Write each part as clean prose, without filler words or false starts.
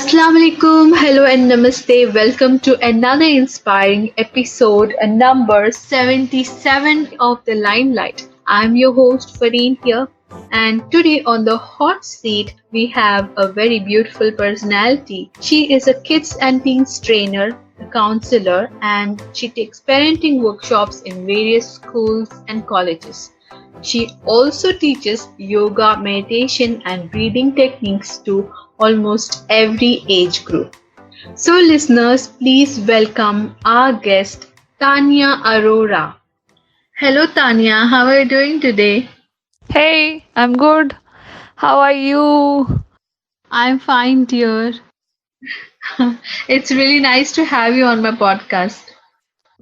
Assalamu alaikum, hello and namaste. Welcome to another inspiring episode, number 77 of the Limelight. I'm your host Fareen here, and today on the hot seat we have a very beautiful personality. She is a kids and teens trainer, a counselor, and she takes parenting workshops in various schools and colleges. She also teaches yoga, meditation, and breathing techniques to almost every age group. So, listeners, please welcome our guest, Tanya Arora. Hello, Tanya. How are you doing today? Hey, I'm good. How are you? I'm fine, dear. It's really nice to have you on my podcast.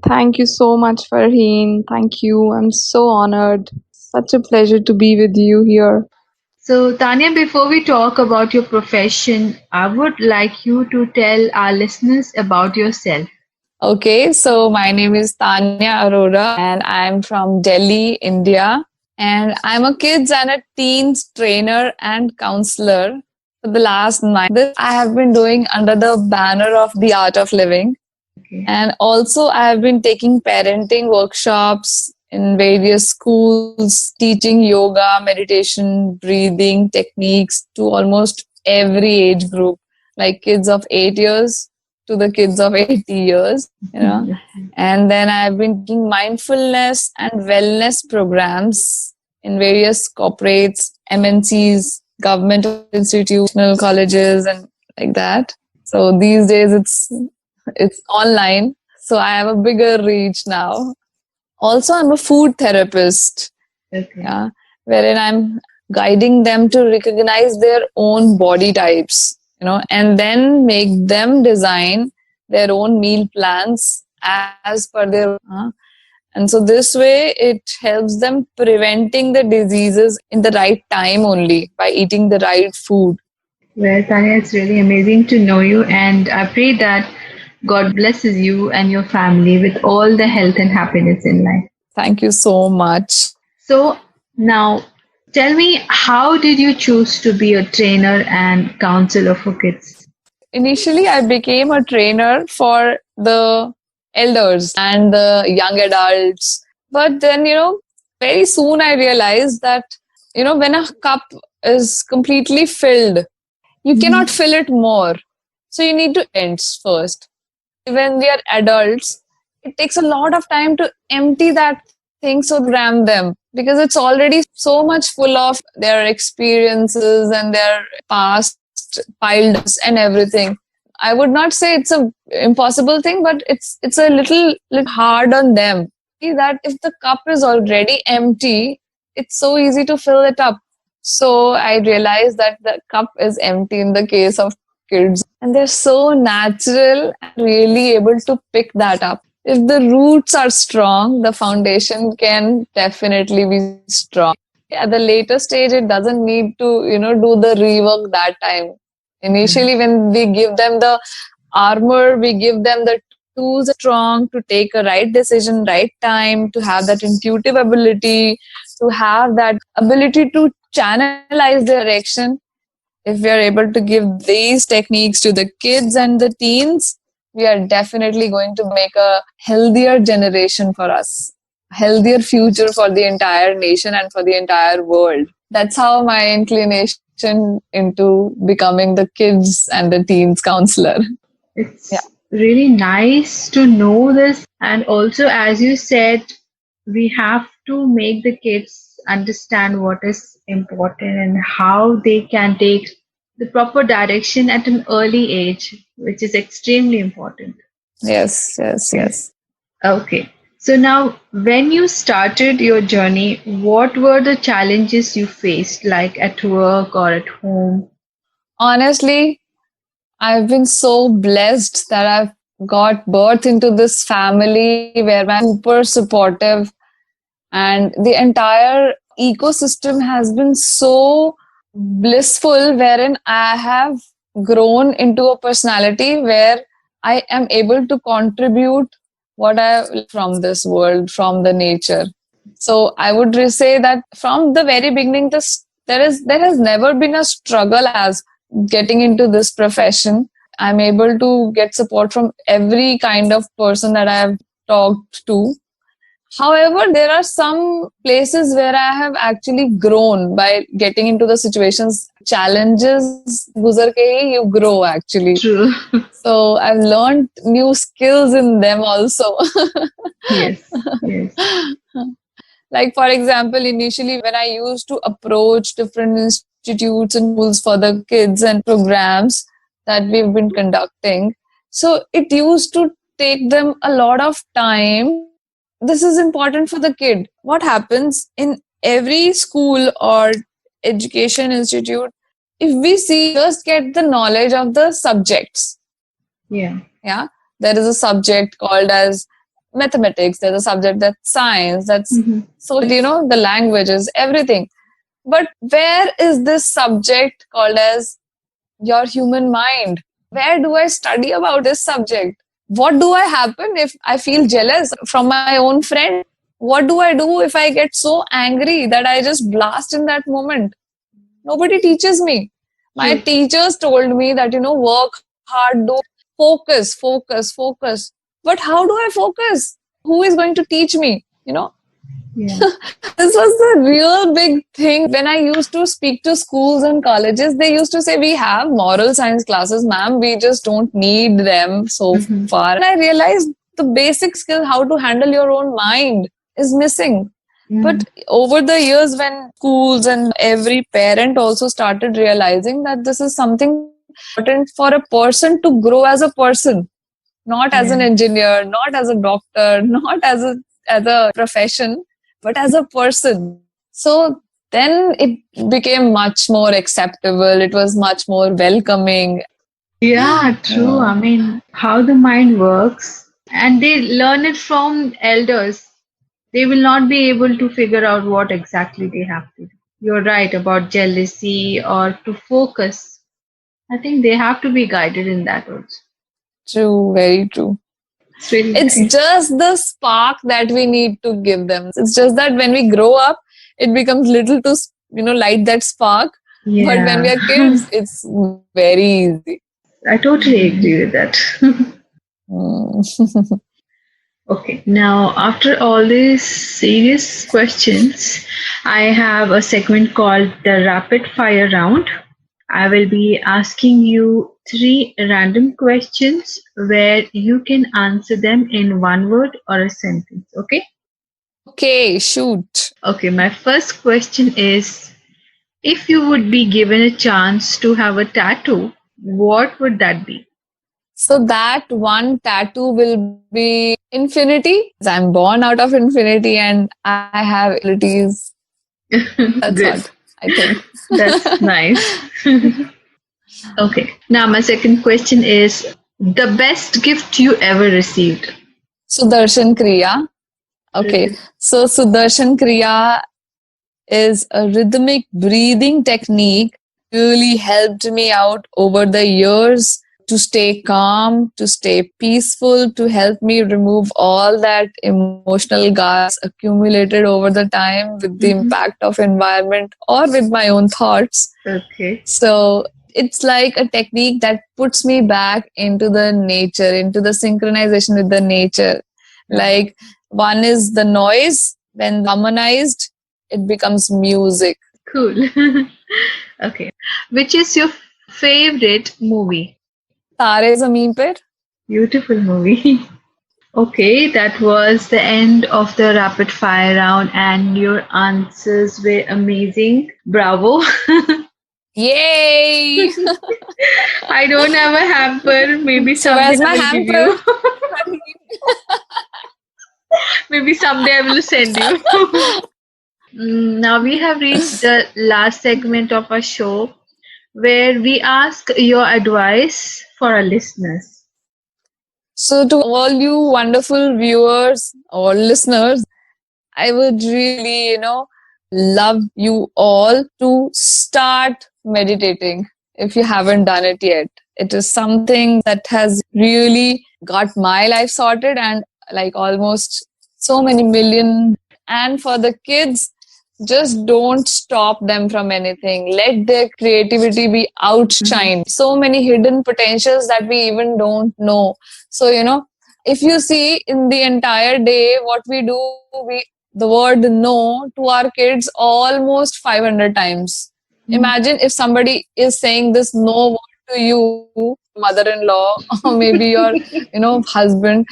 Thank you so much, Farheen. Thank you. I'm so honored. Such a pleasure to be with you here. So, Tanya, before we talk about your profession, I would like you to tell our listeners about yourself. Okay, so my name is Tanya Arora and I'm from Delhi, India. And I'm a kids and a teens trainer and counselor for the last 9. This I have been doing under the banner of the art of living. Okay. And also, I have been taking parenting workshops in various schools, teaching yoga, meditation, breathing techniques to almost every age group, like kids of 8 years to the kids of 80 years. And then I've been taking mindfulness and wellness programs in various corporates, MNCs, government institutional colleges, and like that. So these days it's online, so I have a bigger reach now. Also, I'm a food therapist, Okay. yeah, wherein I'm guiding them to recognize their own body types, and then make them design their own meal plans as per their. And so this way it helps them preventing the diseases in the right time only by eating the right food. Well, Tanya, it's really amazing to know you, and I pray that God blesses you and your family with all the health and happiness in life. Thank you so much. So, now tell me, how did you choose to be a trainer and counselor for kids? Initially, I became a trainer for the elders and the young adults. But then, very soon I realized that, when a cup is completely filled, you cannot Mhm. fill it more. So you need to ends first. When we are adults, it takes a lot of time to empty that thing so cram them because it's already so much full of their experiences and their past piled ups and everything. I would not say it's a impossible thing, but it's a little hard on them. See that if the cup is already empty, it's so easy to fill it up. So I realized that the cup is empty in the case of kids, and they're so natural and really able to pick that up. If the roots are strong, the foundation can definitely be strong. At the later stage, it doesn't need to, do the rework that time. Initially, when we give them the armor, we give them the tools strong to take a right decision, right time, to have that intuitive ability, to have that ability to channelize their direction. If we are able to give these techniques to the kids and the teens, we are definitely going to make a healthier generation for us, a healthier future for the entire nation and for the entire world. That's how my inclination into becoming the kids and the teens counselor. Yeah. It's really nice to know this. And also, as you said, we have to make the kids understand what is important and how they can take the proper direction at an early age, which is extremely important. Yes, yes, Okay. yes. Okay. So now, when you started your journey, what were the challenges you faced, like at work or at home? Honestly, I've been so blessed that I've got birth into this family where my super supportive, and the entire ecosystem has been so blissful, wherein I have grown into a personality where I am able to contribute what I from this world, from the nature. So I would say that from the very beginning, there has never been a struggle as getting into this profession, I'm able to get support from every kind of person that I have talked to. However, there are some places where I have actually grown by getting into the situations, challenges, guzar ke hi you grow actually. True. So I've learned new skills in them also. Yes. Yes. Like, for example, initially when I used to approach different institutes and schools for the kids and programs that we've been conducting, so it used to take them a lot of time. This is important for the kid. What happens in every school or education institute, if we see, just get the knowledge of the subjects. Yeah. Yeah, there is a subject called as mathematics, there's a subject that's science, that's Mhm. so the languages, everything. But where is this subject called as your human mind? Where do I study about this subject? What do I happen if I feel jealous from my own friend? What do I do if I get so angry that I just blast in that moment? Nobody teaches me. My True. teachers told me that, work hard, do focus, focus, focus. But how do I focus? Who is going to teach me? Yeah. This was the real big thing. When I used to speak to schools and colleges, they used to say, we have moral science classes, ma'am, we just don't need them so Mhm. far. And I realized the basic skill, how to handle your own mind, is missing. Mhm. But over the years, when schools and every parent also started realizing that this is something important for a person to grow as a person, not as an Yeah. engineer, not as a doctor, not as a profession, but as a person. So then it became much more acceptable. It was much more welcoming. Yeah, true. Uh, I mean, how the mind works, and they learn it from elders. They will not be able to figure out what exactly they have to do. You're right about jealousy or to focus. I think they have to be guided in that also. True, very true. It's really It's nice. just the spark that we need to give them. It's just that when we grow up, it becomes little to, light that spark. But when we Yeah, are kids, it's very easy. I totally agree with that. Mm. Okay, now after all these serious questions, I have a segment called the rapid fire round. I will be asking you three random questions where you can answer them in one word or a sentence. Okay? Okay, shoot. Okay, my first question is, if you would be given a chance to have a tattoo, what would that be? So that one tattoo will be infinity. I'm born out of infinity and I have abilities. That's Good. what I think. That's nice. Okay. Now, my second question is the best gift you ever received. Sudarshan Kriya. Okay. So Sudarshan Kriya is a rhythmic breathing technique that really helped me out over the years to stay calm, to stay peaceful, to help me remove all that emotional gas accumulated over the time with the Mhm. impact of environment or with my own thoughts. Okay. So it's like a technique that puts me back into the nature, into the synchronization with the nature. Like, one is the noise, when harmonized, it becomes music. Cool. Okay. Which is your favorite movie? Tare Zameen Par. Beautiful movie. Okay, that was the end of the rapid fire round, and your answers were amazing. Bravo. Yay! I don't have a hamper. Maybe So someday where's I my will give hamper? you. Maybe someday I will send you. Now we have reached the last segment of our show where we ask your advice for our listeners. So to all you wonderful viewers or listeners, I would really, love you all to start meditating if you haven't done it yet. It is something that has really got my life sorted, and like almost so many million. And for the kids, just don't stop them from anything. Let their creativity be outshined. So many hidden potentials that we even don't know. So, if you see in the entire day what we do, we the word no to our kids almost 500 times. Imagine if somebody is saying this no word to you, mother-in-law, or maybe your, husband.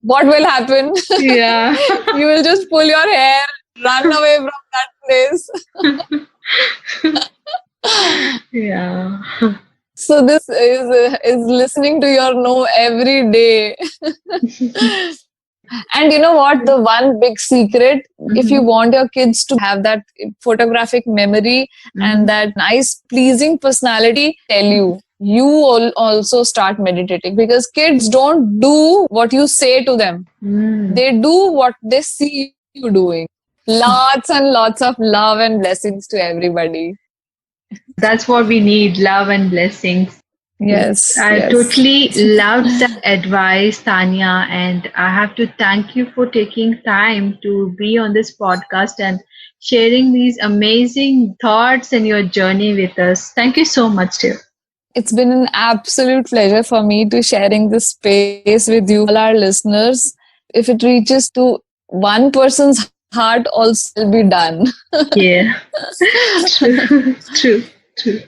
What will happen? Yeah. You will just pull your hair, run away from that place. Yeah. So this is listening to your no every day. And you know what? The one big secret, if you want your kids to have that photographic memory and that nice, pleasing personality, tell you also start meditating, because kids don't do what you say to them. They do what they see you doing. Lots and lots of love and blessings to everybody. That's what we need, love and blessings. Yes, I yes. totally loved that advice, Tanya, and I have to thank you for taking time to be on this podcast and sharing these amazing thoughts and your journey with us. Thank you so much, dear. It's been an absolute pleasure for me to sharing this space with you, all our listeners. If it reaches to one person's heart, also will be done. Yeah, true, true, true.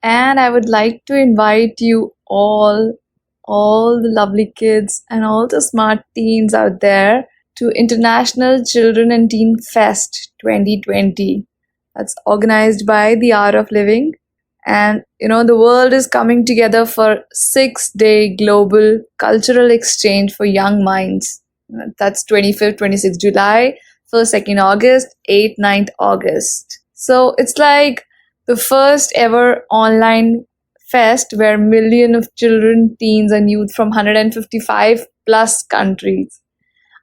And I would like to invite you all the lovely kids and all the smart teens out there to International Children and Teen Fest 2020. That's organized by the Art of Living. And the world is coming together for 6-day global cultural exchange for young minds. That's 25th, 26th July, 1st, 2nd August, 8th, 9th August. So it's like the first ever online fest where millions of children, teens, and youth from 155 plus countries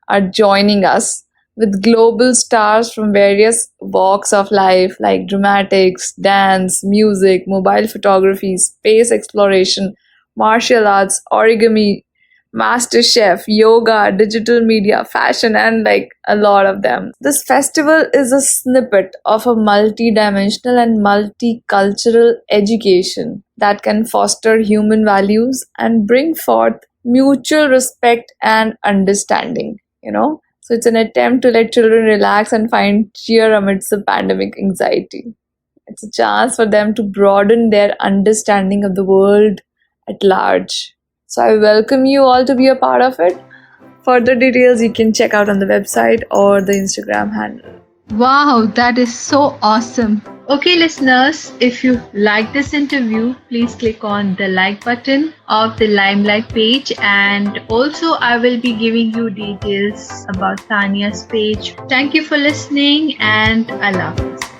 are joining us, with global stars from various walks of life like dramatics, dance, music, mobile photography, space exploration, martial arts, origami, master chef, yoga, digital media, fashion, and like a lot of them. This festival is a snippet of a multi-dimensional and multicultural education that can foster human values and bring forth mutual respect and understanding. So it's an attempt to let children relax and find cheer amidst the pandemic anxiety. It's a chance for them to broaden their understanding of the world at large. So I welcome you all to be a part of it. Further details you can check out on the website or the Instagram handle. Wow, that is so awesome. Okay, listeners, if you like this interview, please click on the like button of the Limelyte page, and also I will be giving you details about Tanya's page. Thank you for listening, and Allah Hafiz.